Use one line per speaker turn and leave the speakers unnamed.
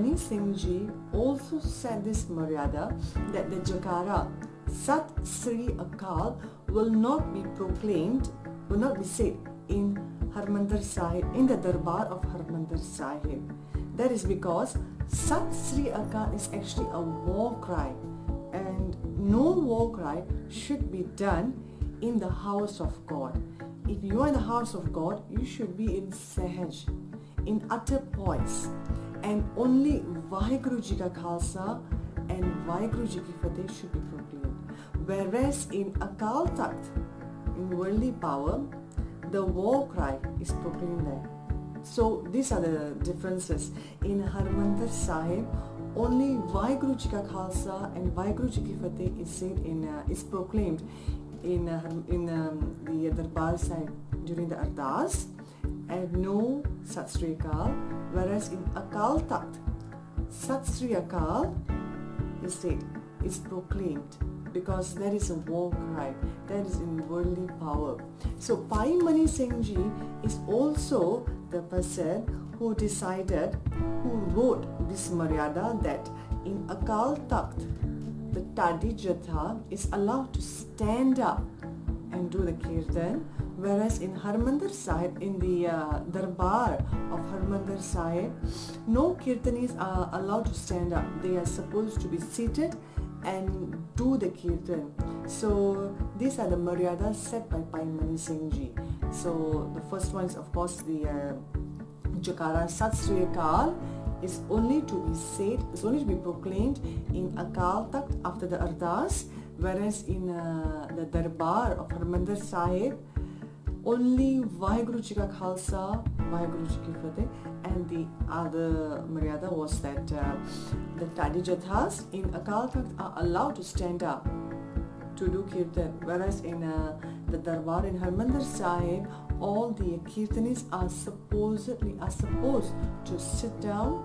Mani Singh Ji also said this Maryada that the Jakara Sat Sri Akal will not be proclaimed, will not be said in Harmandir Sahib, in the Darbar of Harmandir Sahib. That is because Sat Sri Akal is actually a war cry, and no war cry should be done in the house of God. If you are in the house of God, you should be in Sahaj, in utter poise, and only Vaheguru Ji Ka Khalsa and Vaheguru Ji Ki Fateh should be proclaimed. Whereas in Akal Takht, in worldly power, the war cry is proclaimed there. So these are the differences. In Harmandir Sahib, only Vaheguru Ji Ka Khalsa and Vaheguru Ji Ki Fateh is said is proclaimed in the Darbar Sahib during the Ardas, and no Sat Sri Akal. Whereas in Akal Takht, Sat Sri Akal is said, is proclaimed, because there is a war cry, that is in worldly power. So Pai Mani Singh Ji is also the person who decided, who wrote this Maryada that in Akal Takht, the Tadi Jatha is allowed to stand up and do the Kirtan, whereas in Harmandir Sahib, in the Darbar of Harmandir Sahib, no Kirtanis are allowed to stand up. They are supposed to be seated and do the Kirtan. So these are the Maryadas set by Pai Mani Singh Ji. So the first one is of course the Jakara Sat Sri Akal is only to be said, is only to be proclaimed in Akal Takht after the Ardas, whereas in the Darbar of Harmandir Sahib, only Vaheguru Ji Ka Khalsa, Vaheguru Ji Ki Fateh, and the other Maryada was that the Tadi Jathas in Akal Takht are allowed to stand up to do Kirtan, whereas in the Darbar in Harmandir Sahib, all the Kirtanis are supposed to sit down